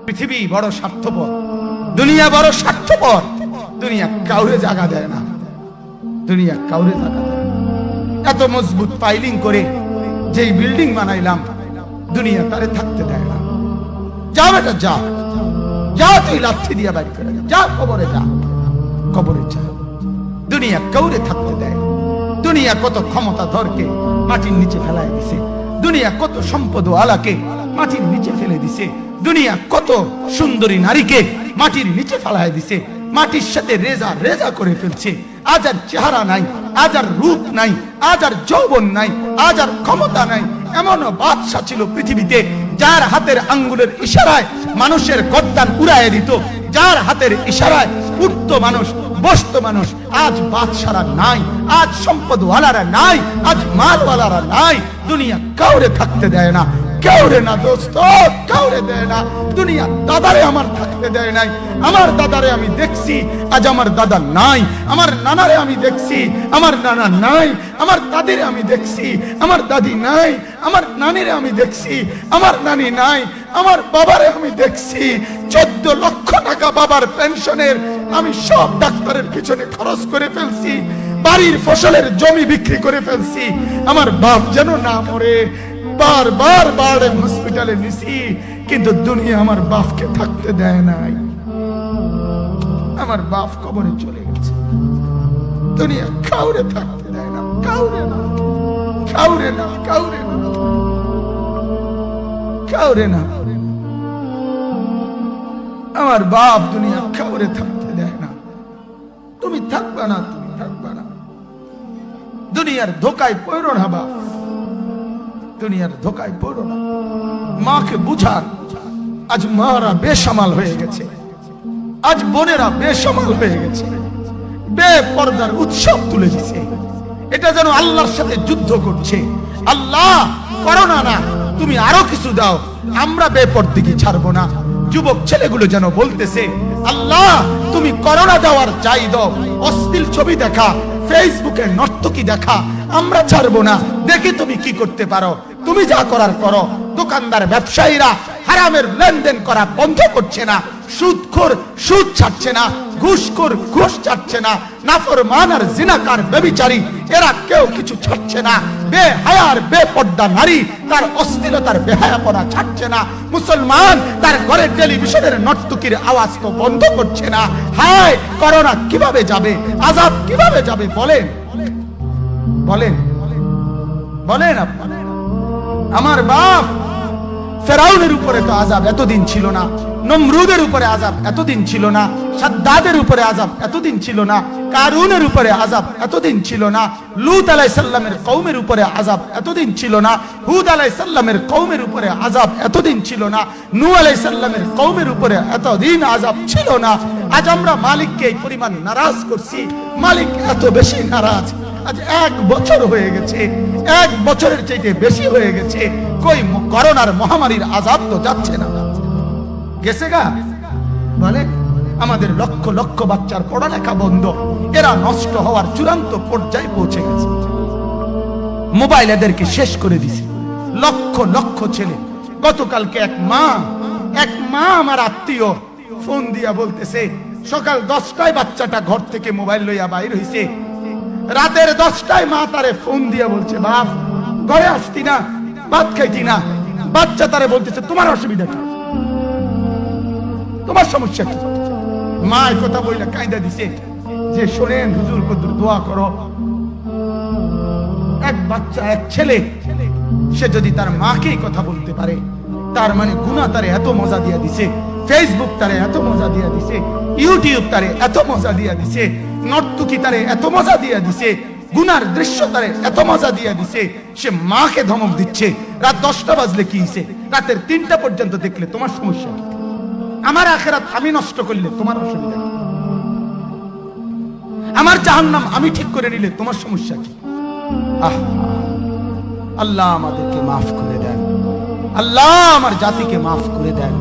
পৃথিবী বড় স্বার্থপর, দুনিয়া বড় স্বার্থপর। দুনিয়া কাউরে জায়গা দেয় না, দুনিয়া কাউরে জায়গা দেয় না। এত মজবুত পাইলিং করে যেই বিল্ডিং বানাইলাম, দুনিয়া তারে থাকতে দেয় না। যা বেটা যা, যা তুই লাথি দিয়া বাড়ি করে যা, কবরে যা, কবরে যা। দুনিয়া কাউরে থাকতে দেয়। দুনিয়া কত ক্ষমতা ধরকে মাটির নিচে ফেলায় দিছে, দুনিয়া কত সম্পদ আলাকে মাটির নিচে ফেলে দিছে, দুনিয়া কত সুন্দরী নারীকে মাটির নিচে ফেলায় দিছে, মাটির সাথে রেজা রেজা করে ফেলছে। আজ আর চেহারা নাই, আজ আর রূপ নাই, আজ আর যৌবন নাই, আজ আর ক্ষমতা নাই। এমন বাদশা ছিল পৃথিবীতে যার হাতের আঙ্গুলের ইশারায় মানুষের গর্দান উড়াইয়া দিত, যার হাতের ইশারায় উঠত মানুষ, বসত মানুষ। আজ বাদশারা নাই, আজ সম্পদওয়ালারা নাই, আজ মালওয়ালারা নাই। দুনিয়া কাউরে থাকতে দেয় না, কাউরে না দোস্ত, কাউরে দেয় না। দুনিয়া দাদারে আমার থাকতে দেয় নাই। আমার দাদারে আমি দেখছি, আজ আমার দাদা নাই। আমার নানারে আমি দেখছি, আমার নানা নাই। আমার দাদিরে আমি দেখছি, আমার দাদি নাই। আমার নানিরে আমি দেখছি, আমার নানি নাই। আমার বাবারে আমি দেখছি, 14 লক্ষ টাকা বাবার পেনশনের আমি সব ডাক্তারের পিছনে খরচ করে ফেলছি, বাড়ির ফসলের জমি বিক্রি করে ফেলছি। আমার বাপ যেন না মরে বারবার বারে হসপিটালে নিছি, কিন্তু দুনিয়া আমার বাপকে থাকতে দেয় নাই। আমার বাপ কবরে চলে গেছে। দুনিয়া কাউরে থাকতে দেয় না, কাউরে না, কাউরে না, কাউরে না, কাউরে না। আমার বাপ দুনিয়া কাউরে থাকতে দেয় না। তুমি থাকবা না, তুমি থাকবা না। দুনিয়ার ধোকায় পড়ো না বাপ, দুনিয়ার ধোকায় পড়ো না। মাকে বুঝান, আজ মারা বেসামাল হয়ে গেছে, আজ বোনেরা বেসামাল হয়ে গেছে, বেপরদার উৎসব তুলে দিছে। এটা যেন আল্লাহর সাথে যুদ্ধ করছে। আল্লাহ করোনা না, তুমি আরো কিছু দাও, আমরা বেপরদিকে ছাড়বো না। যুবক ছেলেগুলো যেন বলতেছে, আল্লাহ তুমি করোনা দেওয়ার চাই দাও, অশ্লীল ছবি দেখা, ফেসবুকে নর্তকী দেখা আমরা ছাড়বো না। দেখি তুমি কি করতে পারো, তুমি যা করার করো। দোকানদার ব্যবসায়ীরা হারামের লেনদেন করা বন্ধ করছে না, সুদখোর সুদ ছাড়ছে না, ঘুষখোর ঘুষ ছাড়ছে না, নাফরমান আর জিনাকার ব্যভিচারী এরা কেউ কিছু ছাড়ছে না। বেহায়ার বেপর্দা নারী তার অশ্লীলতার বেহায়াপনা ছাড়ছে না। মুসলমান তার ঘরের টেলিভিশনের নর্তকীর আওয়াজ তো বন্ধ করছে না। হায় করোনা কিভাবে যাবে, আযাব কিভাবে যাবে বলেন, বলেন, বলেন আপনারা। আমার বাপ ফেরাউনের উপরে তো আযাব এতদিন ছিল না, নমরুদের উপরে আযাব এতদিন ছিল না, সাদ্দাদের উপরে আযাব এতদিন ছিল না, কারুনের উপরে আযাব এতদিন ছিল না, লূত আলাইহিস সালামের কওমের উপরে আযাব এতদিন ছিল না, হুদ আলাইহিস সালামের কওমের উপরে আযাব এতদিন ছিল না, নূহ আলাইহিস সালামের কওমের উপরে এতদিন আযাব ছিল না। আজ আমরা মালিককে এই পরিমাণ নারাজ করছি, মালিক এত বেশি নারাজ। আজ 1 বছর হয়ে গেছে, 1 বছরের চাইতে বেশি হয়ে গেছে, কই করোনার মহামারীর আযাব তো যাচ্ছে না, গেছে গা বলে। আমাদের লক্ষ লক্ষ বাচ্চার পড়ালেখা বন্ধ, এরা নষ্ট হওয়ার চূড়ান্ত পর্যায়ে পৌঁছে গেছে। মোবাইল এদেরকে শেষ করে দিছে, লক্ষ লক্ষ ছেলে। গতকালকে এক মা আমার আত্মীয় ফোন দিয়া বলতেছে, সকাল 10টায় বাচ্চাটা ঘর থেকে মোবাইল লইয়া বাইর হইছে, রাতের 10টায় মা তারে ফোন দিয়া বলছে, বাপ ঘরে আসতি না, ভাত খাইতি না। বাচ্চা তারে বলতেছে, তোমার অসুবিধা কি, তোমার সমস্যা কি? মা এই কথা বইলা কাঁদা দিছে যে, শোনেন হুজুর কদ্দুর দোয়া করো। এক বাচ্চা, এক ছেলে, সে যদি তার মাকে কথা বলতে পারে, তার মানে গুনাহ তারে এত মজা দিয়া দিছে, ফেসবুক তারে এত মজা দিয়া দিছে, ইউটিউব তারে এত মজা দিয়া দিছে, নর্তকী তারে এত মজা দিয়া দিছে, গুনার দৃশ্য তারে এত মজা দিয়া দিছে, সে মাকে ধমক দিচ্ছে। রাত 10টা বাজলে কি হইছে, রাতের 3টা পর্যন্ত দেখলে তোমার সমস্যা কি? আমার আখিরাত আমি নষ্ট করলে তোমার অসুবিধা কি? আমার জাহান্নাম আমি ঠিক করে নিলে তোমার সমস্যা কি? আল্লাহ আমাদেরকে মাফ করে দেন, আল্লাহ আমার জাতিকে মাফ করে দেন।